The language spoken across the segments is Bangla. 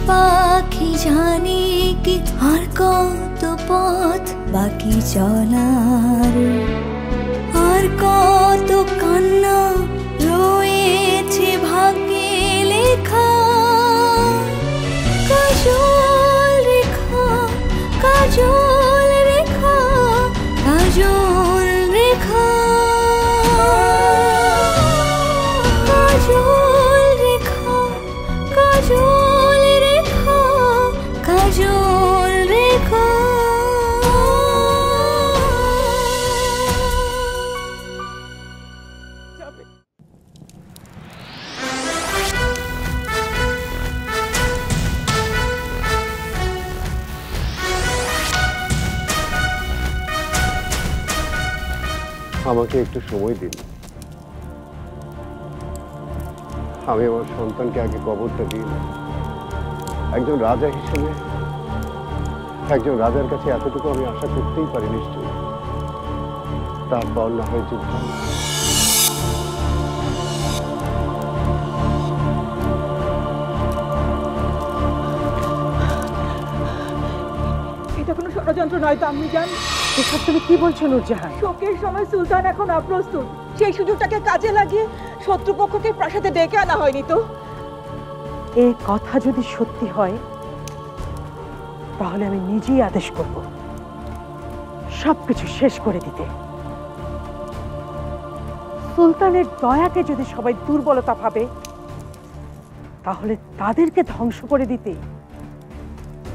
পাখি জানে কি আর কত পথ বাকি চলার, আর কত কান্না রয়েছে ভাগ্যে লেখা। কাজল রেখা, কাজল রেখা, কাজল রেখা, কাজল রেখা, কাজল রেখা, কাজল রেখা। আমাকে একটু সময় দিন, আমি আমার সন্তানকে আগে কবরটা দিই। একজন রাজা হিসেবে একজন রাজার কাছে এতটুকু আমি আশা করতেই পারি নিশ্চয়ই। তারপর না হয় যুদ্ধ। এটা কোনো ষড়যন্ত্র নয় তো আপনি জান। এসব তুমি কি বলছো নূরজাহান? শোকের সময় সুলতান এখন অপ্রস্তুত, সেই সুযোগটাকে কাজে লাগিয়ে শত্রুপক্ষকে প্রাসাদে ডেকে আনা হয়নি তো? এই কথা যদি সত্যি হয় তাহলে আমি নিজেই আদেশ করব সবকিছু শেষ করে দিতে। সুলতানের দয়াকে যদি সবাই দুর্বলতা ভাবে তাহলে তাদেরকে ধ্বংস করে দিতে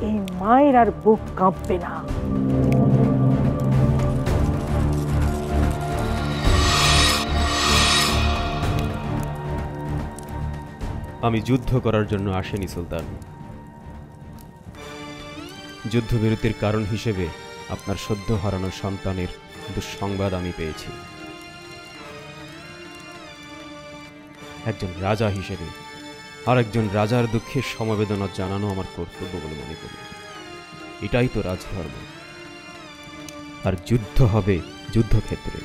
এই মায়ের আর বুক কাঁপবে না। আমি যুদ্ধ করার জন্য আসেনি সুলতান। যুদ্ধবিরতির কারণ হিসেবে আপনার সদ্য হারানো সন্তানের দুঃসংবাদ আমি পেয়েছি। একজন রাজা হিসেবে আর একজন রাজার দুঃখের সমবেদনা জানানো আমার কর্তব্য বলে মনে করি। এটাই তো রাজধর্ম। আর যুদ্ধ হবে যুদ্ধক্ষেত্রে,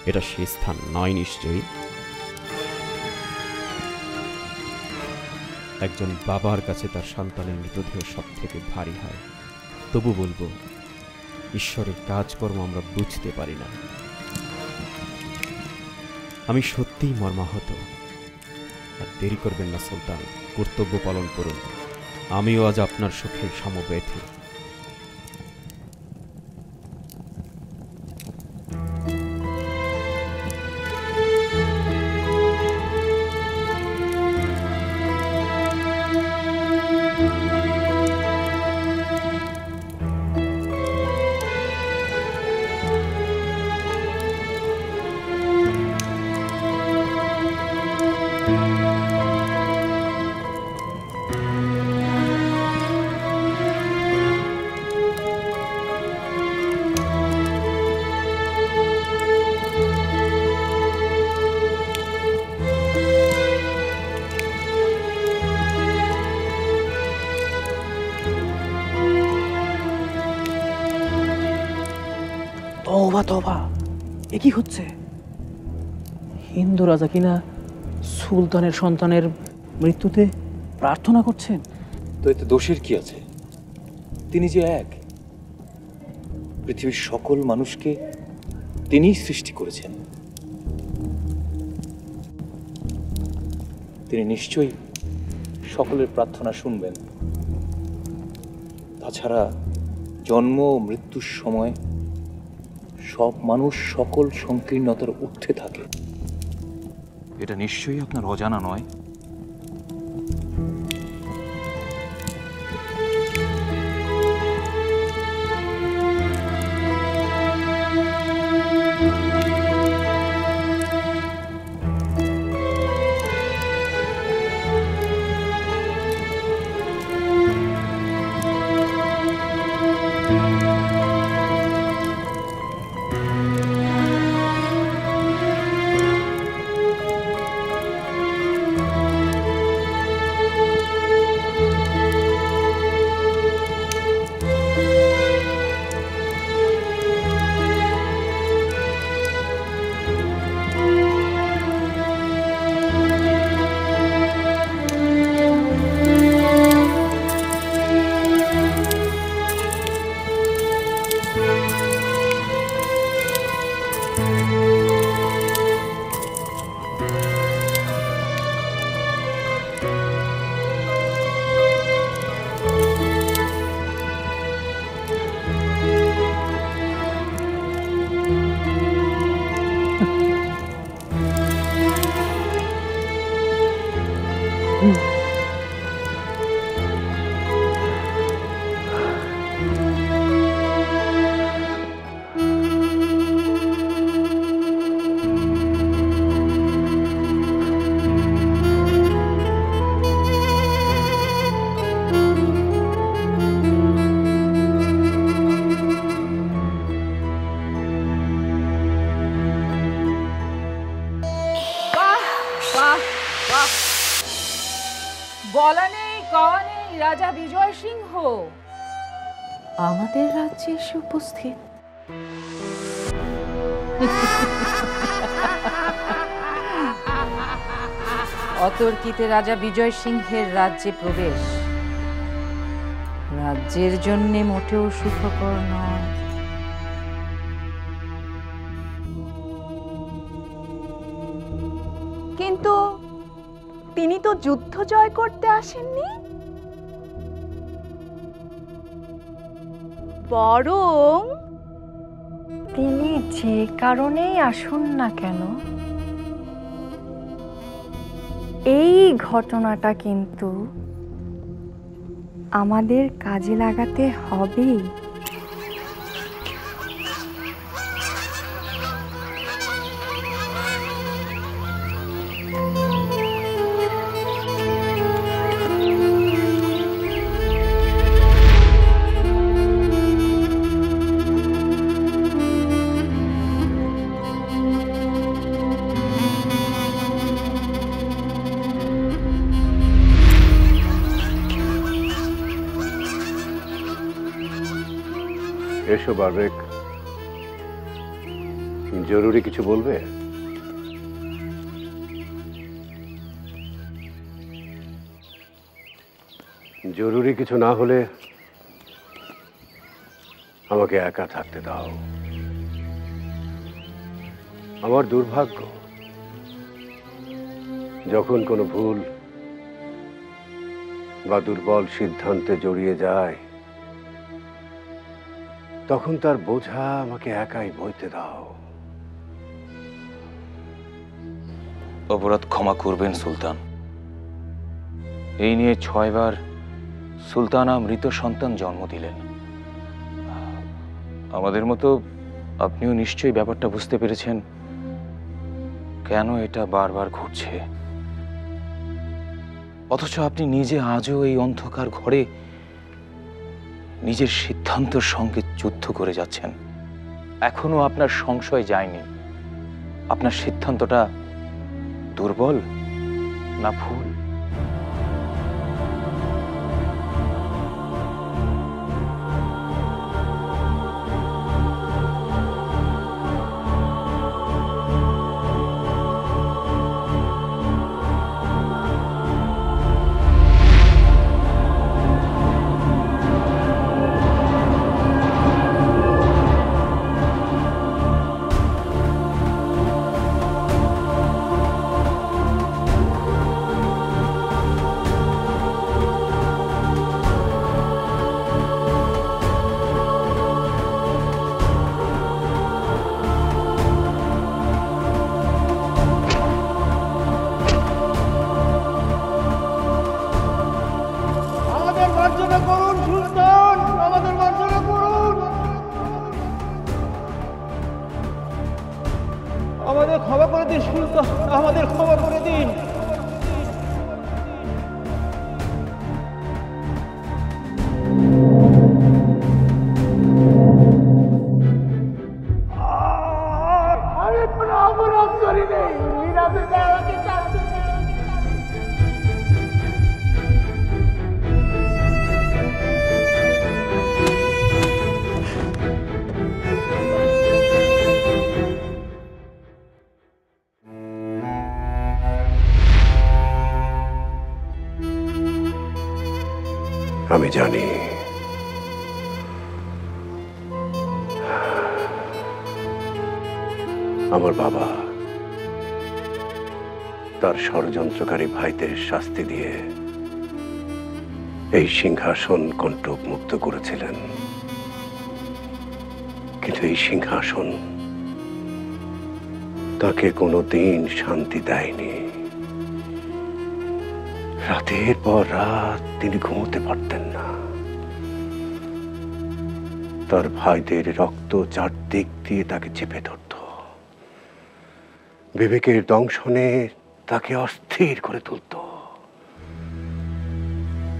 এটা সে স্থান নয় নিশ্চয়ই। একজন বাবার কাছে তার সন্তানের মৃতদেহ সব থেকে ভারী হয়। তবু বলবো, ঈশ্বরের কাজকর্ম আমরা বুঝতে পারি না। আমি সত্যিই মর্মাহত। আর দেরি করবেন না সুলতান, কর্তব্য পালন করুন। আমিও আজ আপনার সুখে সমবেথী। তওবা, এ কি হচ্ছে? হিন্দু রাজা কিনা সুলতানের সন্তানের মৃত্যুতে প্রার্থনা করছেন। তো এতে দোষের কি আছে? তিনি যে এক, পৃথিবীর সকল মানুষকে তিনিই সৃষ্টি করেছেন। তিনি নিশ্চয়ই সকলের প্রার্থনা শুনবেন। তাছাড়া জন্ম ও মৃত্যুর সময় সব মানুষ সকল সংকীর্ণতার ঊর্ধ্বে থাকে, এটা নিশ্চয়ই আপনার অজানা নয়। রাজা বিজয় সিংহ আমাদের রাজ্যে এসে উপস্থিত। অতর্কিতে রাজা বিজয় সিংহের রাজ্যে প্রবেশ রাজ্যের জন্য মোটেও সুখকর নয়। কিন্তু তিনি তো যুদ্ধ জয় করতে আসেননি, বরং তিনি যে কারণেই আসুন না কেন, এই ঘটনাটা কিন্তু আমাদের কাজে লাগাতে হবেই। এসো বারবেক, জরুরি কিছু বলবে? জরুরি কিছু না হলে আমাকে একা থাকতে দাও। আমার দুর্ভাগ্য, যখন কোনো ভুল বা দুর্বল সিদ্ধান্তে জড়িয়ে যায় তখন তার বোঝা আমাকে একাই বইতে দাও। অপরাধ ক্ষমা করবেন সুলতান। এই নিয়ে 6 বার সুলতানা মৃত সন্তান জন্ম দিলেন। আমাদের মতো আপনিও নিশ্চয়ই ব্যাপারটা বুঝতে পেরেছেন কেন এটা বারবার ঘটছে। অথচ আপনি নিজে আজও এই অন্ধকার ঘরে নিজের সিদ্ধান্তের সঙ্গে যুদ্ধ করে যাচ্ছেন। এখনো আপনার সংশয় যায়নি আপনার সিদ্ধান্তটা দুর্বল না ভুল। আমাদের ক্ষমা করে দিন সুলতান, আমাদের ক্ষমা করে দিন। আমি কোনো অপরাধ করি নাই, মিরাজের আমাকে চাচ্ছে। আমি জানি আমার বাবা তার ষড়যন্ত্রকারী ভাইদের শাস্তি দিয়ে এই সিংহাসন কণ্টক মুক্ত করেছিলেন, কিন্তু এই সিংহাসন তাকে কোনোদিন শান্তি দেয়নি। রাতের পর রাত তিনি ঘুমোতে পারতেন না। তার ভাইদের রক্ত চারদিক দিয়ে তাকে চেপে ধরত, বিবেকের দংশনে তাকে অস্থির করে তুলত।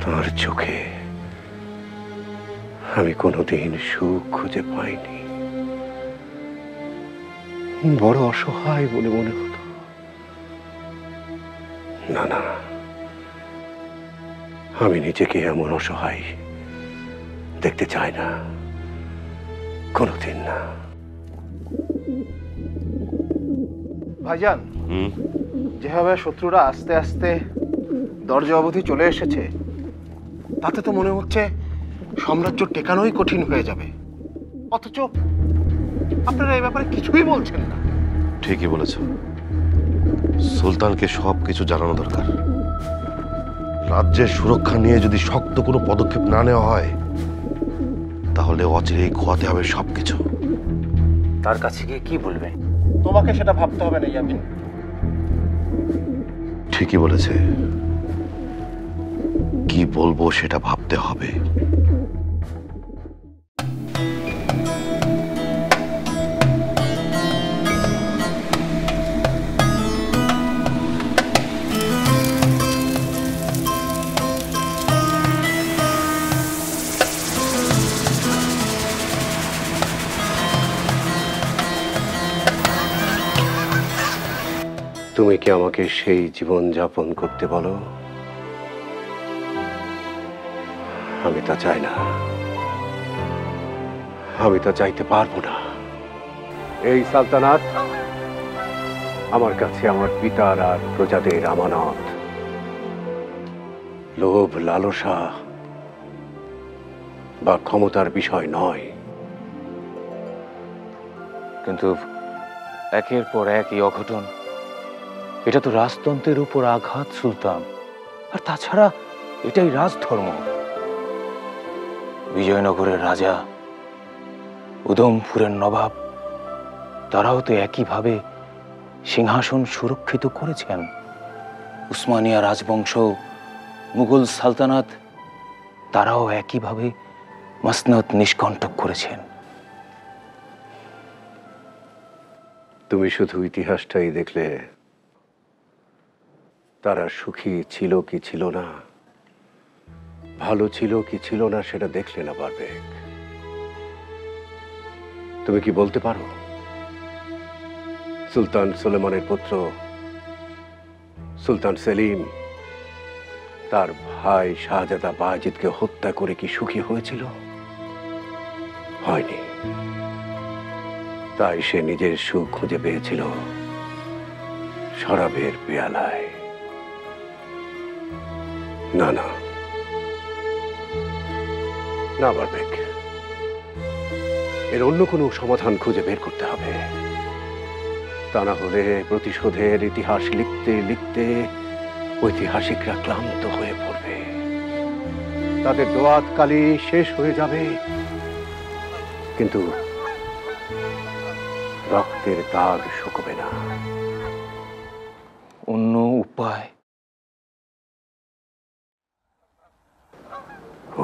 তার চোখে আমি কোনোদিন সুখ খুঁজে পাইনি। বড় অসহায় বলে মনে হতো। না না, আমি নিজেকে এমন অসহায় দেখতে চাই না, কোনোদিন না। ভাইজান, যেভাবে শত্রুরা আস্তে আস্তে দরজা অবধি চলে এসেছে, তাতে তো মনে হচ্ছে সাম্রাজ্য টেকানোই কঠিন হয়ে যাবে। অথচ আপনারা এই ব্যাপারে কিছুই বলছেন না। ঠিকই বলেছ, সুলতানকে সবকিছু জানানো দরকার। রাজ্যের সুরক্ষা নিয়ে যদি শক্ত কোনো পদক্ষেপ না নেওয়া হয়, তাহলে অচিরেই খোয়াতে হবে সবকিছু। তার কাছে গিয়ে কি বলবেন? তোমাকে সেটা ভাবতে হবে না ইয়ামিন। ঠিকই বলেছে, কি বলবো সেটা ভাবতে হবে। তুমি কি আমাকে সেই জীবন যাপন করতে বলো? আমি তা চাই না, আমি তা চাইতে পারবো না। এই সালতানাত আমার কাছে আমার পিতার আর প্রজাদের আমানত। লোভ, লালসা বা ক্ষমতার বিষয় নয়। কিন্তু একের পর এক এই অঘটন, এটা তো রাজতন্ত্রের উপর আঘাত সুলতান। আর তাছাড়া এটাই রাজধর্ম। বিজয়নগরের রাজা, উদমপুরের নবাব, তারাও তো একইভাবে সিংহাসন সুরক্ষিত করেছেন। উসমানিয়া রাজবংশ, মুঘল সালতানাত, তারাও একইভাবে মসনদ নিষ্কণ্টক করেছেন। তুমি শুধু ইতিহাসটাই দেখলে, তারা সুখী ছিল কি ছিল না, ভালো ছিল কি ছিল না সেটা দেখলে না পারবে। তুমি কি বলতে পারো সুলতান সুলেমানের পুত্র সুলতান সেলিম তার ভাই শাহজাদা বায়েজিদকে হত্যা করে কি সুখী হয়েছিল? হয়নি। তাই সে নিজের সুখ খুঁজে পেয়েছিল শরাবের পেয়ালায়। না না না বারবেক, এর অন্য কোনো সমাধান খুঁজে বের করতে হবে। তা না হলে প্রতিশোধের ইতিহাস লিখতে লিখতে ঐতিহাসিকরা ক্লান্ত হয়ে পড়বে, তাদের দোয়াত কালি শেষ হয়ে যাবে, কিন্তু রক্তের দাগ শুকবে না। অন্য উপায়?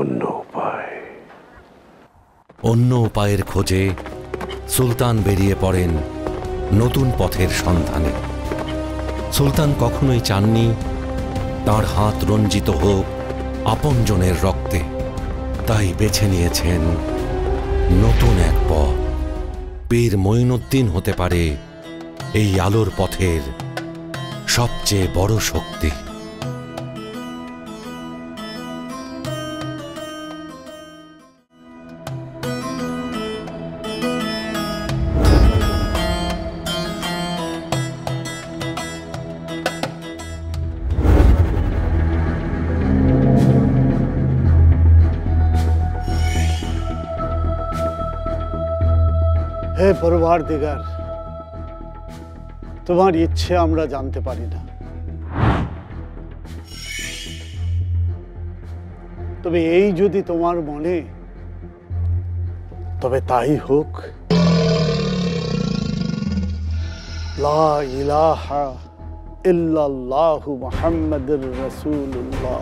অন্য উপায়? অন্য উপায়ের খোঁজে সুলতান বেরিয়ে পড়েন নতুন পথের সন্ধানে। সুলতান কখনোই চাননি তার হাত রঞ্জিত হোক আপনজনের রক্তে, তাই বেছে নিয়েছেন নতুন এক পথ। পীর মঈনুদ্দিন হতে পারে এই আলোর পথের সবচেয়ে বড় শক্তি। হে পরওয়ারদিগার, তোমার ইচ্ছে আমরা জানতে পারি না, তবে এই যদি তোমার মনে, তবে তাই হোক। লা ইলাহা ইল্লাল্লাহু মুহাম্মাদুর রাসূলুল্লাহ।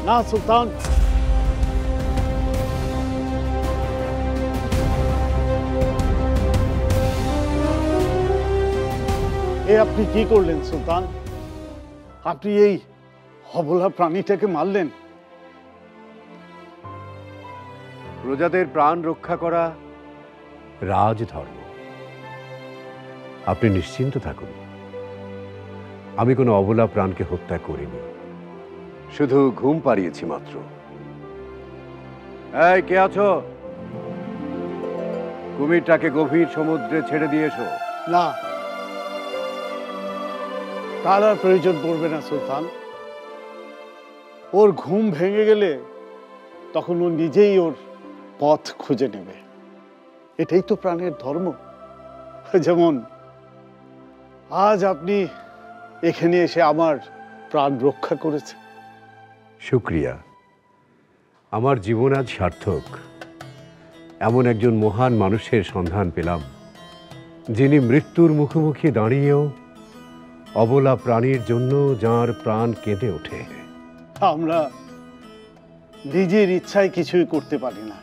না না সুলতান, এ আপনি কি করলেন সুলতান? আপনি এই অবলা প্রাণীটাকে মারলেন। প্রজাদের প্রাণ রক্ষা করা রাজধর্ম। আপনি নিশ্চিন্ত থাকুন, আমি কোনো অবলা প্রাণকে হত্যা করিনি, শুধু ঘুম পাড়িয়েছি মাত্র। এই কে আছো? কুমিরটাকে গভীর সমুদ্রে ছেড়ে দিয়ে এসো। না, তার আর প্রয়োজন পড়বে না সুলতান। ওর ঘুম ভেঙে গেলে তখন ও নিজেই ওর পথ খুঁজে নেবে। এটাই তো প্রাণের ধর্ম। যেমন আজ আপনি এখানে এসে আমার প্রাণ রক্ষা করেছে। শুক্রিয়া, আমার জীবন আজ সার্থক। এমন একজন মহান মানুষের সন্ধান পেলাম, যিনি মৃত্যুর মুখোমুখি দাঁড়িয়েও অবলা প্রাণীর জন্য যার প্রাণ কেঁদে ওঠে। আমরা নিজের ইচ্ছায় কিছুই করতে পারি না,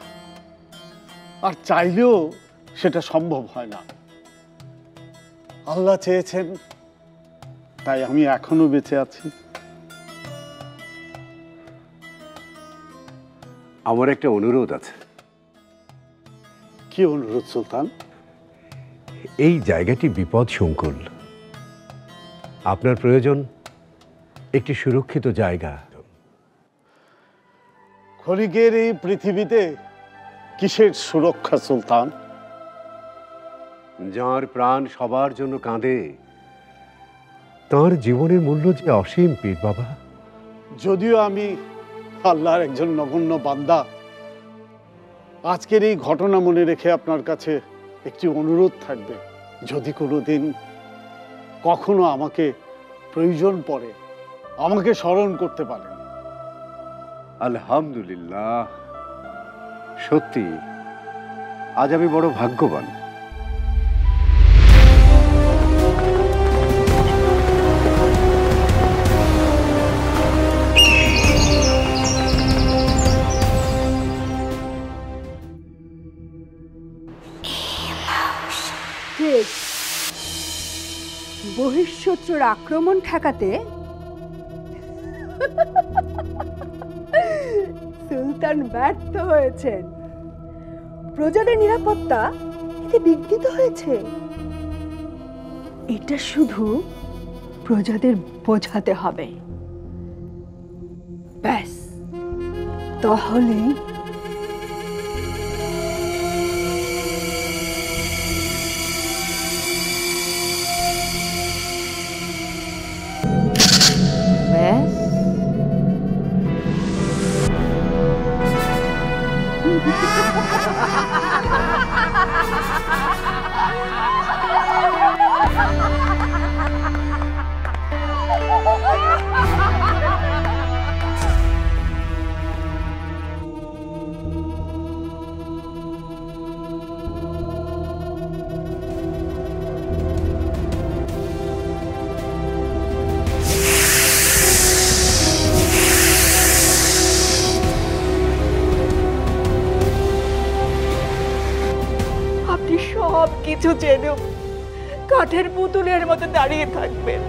আর চাইলেও সেটা সম্ভব হয় না। আল্লাহ চেয়েছেন, তাই আমি এখনো বেঁচে আছি। আমার একটা অনুরোধ আছে। কি অনুরোধ সুলতান? এই জায়গাটি বিপদ সংকুল। আপনার প্রয়োজন একটি সুরক্ষিত জায়গা। ক্ষণিকের এই পৃথিবীতে কিসের সুরক্ষা সুলতান? যার প্রাণ সবার জন্য কাঁদে, তার জীবনের মূল্য যে অসীম পীর বাবা। যদিও আমি আল্লাহর একজন নগণ্য বান্দা, আজকের এই ঘটনা মনে রেখে আপনার কাছে একটি অনুরোধ থাকবে। যদি কোনোদিন কখনো আমাকে প্রয়োজন পড়ে, আমাকে স্মরণ করতে পারেন। আলহামদুলিল্লাহ, সত্যি আজ আমি বড় ভাগ্যবান। বহিঃশত্রুর আক্রমণ ঠেকাতে সুলতান ব্যর্থ হয়েছেন। প্রজাদের নিরাপত্তা এতে বিঘ্নিত হয়েছে। এটা শুধু প্রজাদের বোঝাতে হবে, ব্যাস, তাহলেই কিছু জেনেও কাঠের পুতুলের মতো দাঁড়িয়ে থাকবেন।